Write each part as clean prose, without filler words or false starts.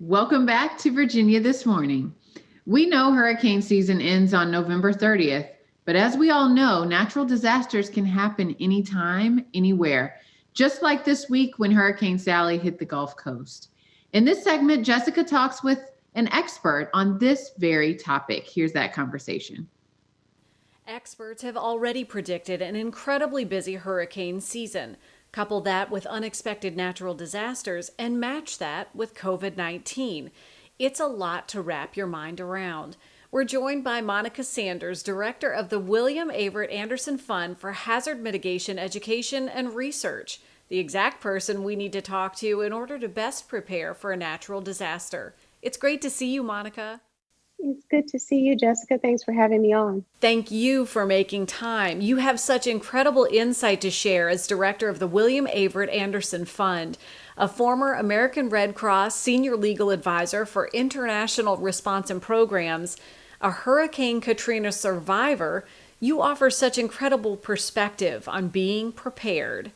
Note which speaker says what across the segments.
Speaker 1: Welcome back to Virginia This Morning. We know hurricane season ends on November 30th, but as we all know, natural disasters can happen anytime, anywhere, just like this week when Hurricane Sally hit the Gulf Coast. In this segment, Jessica talks with an expert on this very topic. Here's that conversation.
Speaker 2: Experts have already predicted an incredibly busy hurricane season. Couple that with unexpected natural disasters and match that with COVID-19. It's a lot to wrap your mind around. We're joined by Monica Sanders, director of the William Averette Anderson Fund for Hazard Mitigation Education and Research, the exact person we need to talk to in order to best prepare for a natural disaster. It's great to see you, Monica.
Speaker 3: It's good to see you, Jessica. Thanks for having me on.
Speaker 2: Thank you for making time. You have such incredible insight to share as director of the William Averette Anderson Fund, a former American Red Cross senior legal advisor for international response and programs, a Hurricane Katrina survivor. You offer such incredible perspective on being prepared.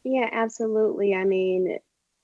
Speaker 3: Yeah, absolutely.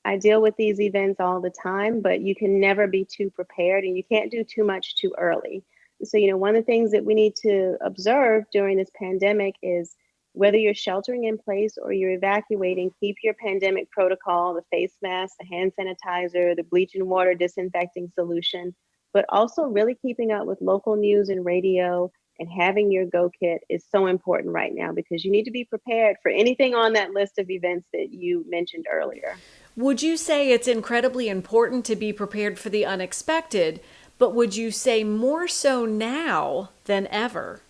Speaker 3: I deal with these events all the time, but you can never be too prepared and you can't do too much too early. So, one of the things that we need to observe during this pandemic is whether you're sheltering in place or you're evacuating, keep your pandemic protocol, the face mask, the hand sanitizer, the bleach and water disinfecting solution, but also really keeping up with local news and radio and having your go kit is so important right now because you need to be prepared for anything on that list of events that you mentioned earlier.
Speaker 2: Would you say it's incredibly important to be prepared for the unexpected, but would you say more so now than ever?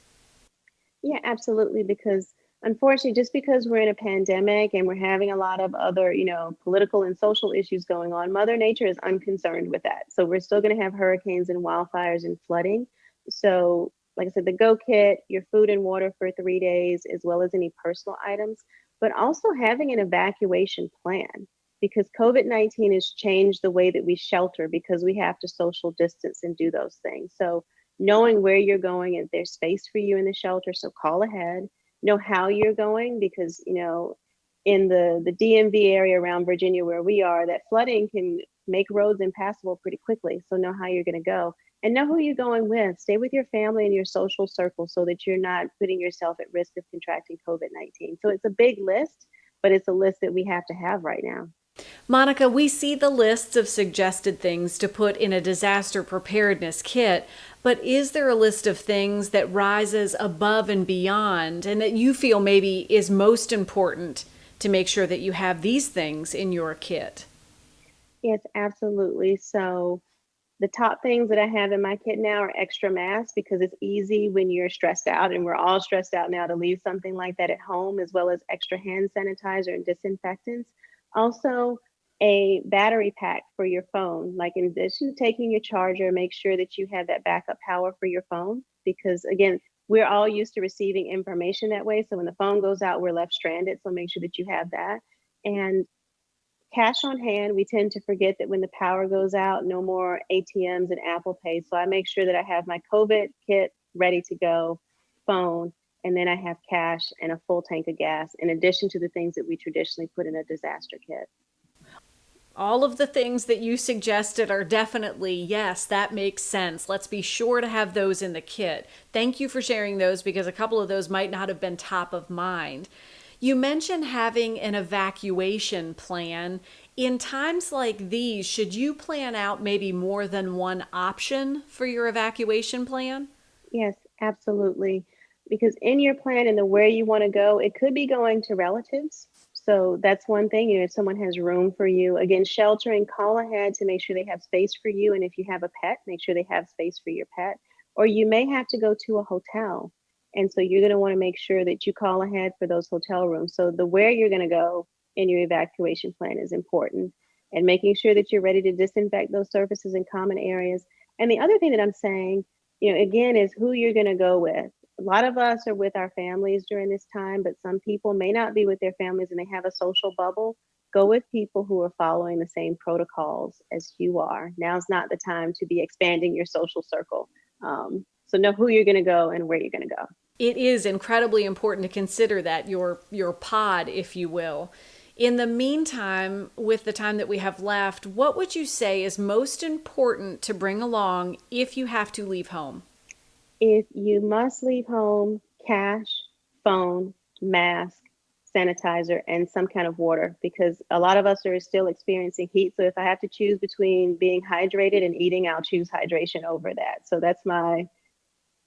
Speaker 3: Yeah, absolutely. Because unfortunately, just because we're in a pandemic and we're having a lot of other, political and social issues going on, Mother Nature is unconcerned with that. So we're still going to have hurricanes and wildfires and flooding. So, like I said, the go kit, your food and water for 3 days, as well as any personal items, but also having an evacuation plan because COVID-19 has changed the way that we shelter because we have to social distance and do those things. So, knowing where you're going, if there's space for you in the shelter, so call ahead. Know how you're going because in the DMV area around Virginia where we are, that flooding can make roads impassable pretty quickly. So know how you're going to go and know who you're going with. Stay with your family and your social circle so that you're not putting yourself at risk of contracting COVID-19. So it's a big list, but it's a list that we have to have right now.
Speaker 2: Monica, we see the lists of suggested things to put in a disaster preparedness kit, but is there a list of things that rises above and beyond and that you feel maybe is most important to make sure that you have these things in your kit?
Speaker 3: Yes, absolutely. So the top things that I have in my kit now are extra masks because it's easy when you're stressed out, and we're all stressed out now to leave something like that at home, as well as extra hand sanitizer and disinfectants. Also, a battery pack for your phone. Like in addition to taking your charger, make sure that you have that backup power for your phone because again, we're all used to receiving information that way. So when the phone goes out, we're left stranded. So make sure that you have that. And cash on hand, we tend to forget that when the power goes out, no more ATMs and Apple Pay. So I make sure that I have my COVID kit ready to go, phone, and then I have cash and a full tank of gas, in addition to the things that we traditionally put in a disaster kit.
Speaker 2: All of the things that you suggested are definitely, yes, that makes sense. Let's be sure to have those in the kit. Thank you for sharing those because a couple of those might not have been top of mind. You mentioned having an evacuation plan. In times like these, should you plan out maybe more than one option for your evacuation plan?
Speaker 3: Yes, absolutely. Because in your plan and the where you want to go, it could be going to relatives. So that's one thing, if someone has room for you. Again, sheltering, call ahead to make sure they have space for you. And if you have a pet, make sure they have space for your pet. Or you may have to go to a hotel. And so you're going to want to make sure that you call ahead for those hotel rooms. So the where you're going to go in your evacuation plan is important. And making sure that you're ready to disinfect those surfaces and common areas. And the other thing that I'm saying, again, is who you're going to go with. A lot of us are with our families during this time, but some people may not be with their families and they have a social bubble. Go with people who are following the same protocols as you are. Now's not the time to be expanding your social circle. So know who you're going to go and where you're going to go.
Speaker 2: It is incredibly important to consider that your pod, if you will. In the meantime, with the time that we have left, what would you say is most important to bring along if you have to leave home?
Speaker 3: If you must leave home, cash, phone, mask, sanitizer, and some kind of water, because a lot of us are still experiencing heat. So if I have to choose between being hydrated and eating, I'll choose hydration over that. So that's my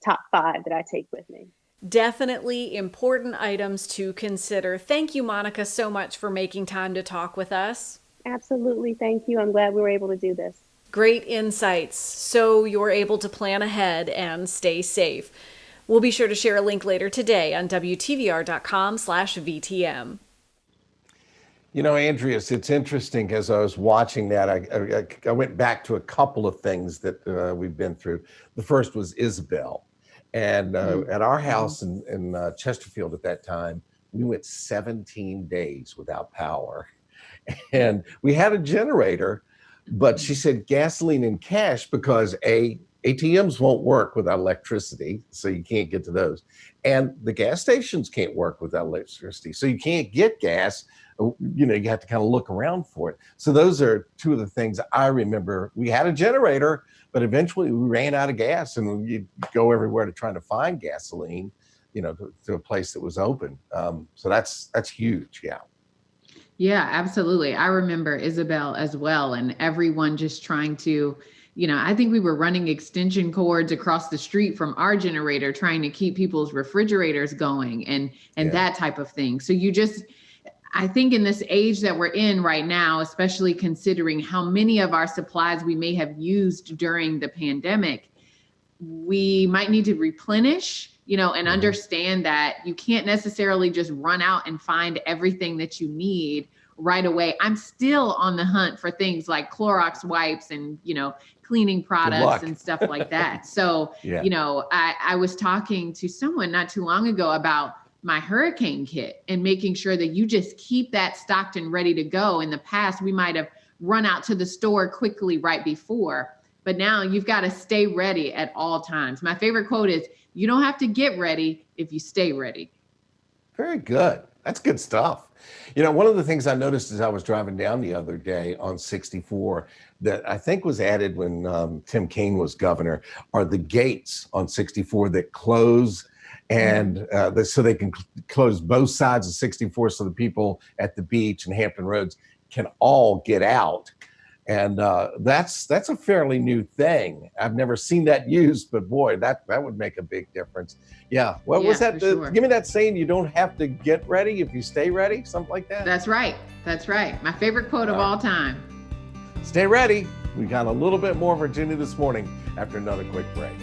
Speaker 3: top 5 that I take with me.
Speaker 2: Definitely important items to consider. Thank you, Monica, so much for making time to talk with us.
Speaker 3: Absolutely. Thank you. I'm glad we were able to do this.
Speaker 2: Great insights, so you're able to plan ahead and stay safe. We'll be sure to share a link later today on WTVR.com/VTM.
Speaker 4: You know, Andreas, it's interesting as I was watching that, I went back to a couple of things that we've been through. The first was Isabel. And at our house in Chesterfield at that time, we went 17 days without power. And we had a generator, but she said gasoline and cash because ATMs won't work without electricity, so you can't get to those. And the gas stations can't work without electricity, so you can't get gas. You know, you have to kind of look around for it. So those are two of the things I remember. We had a generator, but eventually we ran out of gas, and you'd go everywhere to try to find gasoline, you know, to a place that was open. So that's huge. Yeah.
Speaker 1: Yeah, absolutely. I remember Isabel as well, and everyone just trying to, I think we were running extension cords across the street from our generator, trying to keep people's refrigerators going and
Speaker 4: Yeah.
Speaker 1: that type of thing. So I think in this age that we're in right now, especially considering how many of our supplies we may have used during the pandemic, we might need to replenish, and understand that you can't necessarily just run out and find everything that you need right away. I'm still on the hunt for things like Clorox wipes and, cleaning products and stuff like that. So,
Speaker 4: Yeah.
Speaker 1: I was talking to someone not too long ago about my hurricane kit and making sure that you just keep that stocked and ready to go. In the past, we might have run out to the store quickly right before, but now you've got to stay ready at all times. My favorite quote is, you don't have to get ready if you stay ready.
Speaker 4: Very good. That's good stuff. You know, one of the things I noticed as I was driving down the other day on 64 that I think was added when Tim Kaine was governor are the gates on 64 that close and so they can close both sides of 64 so the people at the beach and Hampton Roads can all get out. And that's a fairly new thing. I've never seen that used, but boy, that would make a big difference. Yeah. What was that?
Speaker 1: Sure.
Speaker 4: Give me that saying, you don't have to get ready if you stay ready, something like that.
Speaker 1: That's right. That's right. My favorite quote of all time.
Speaker 4: Stay ready. We got a little bit more Virginia this morning after another quick break.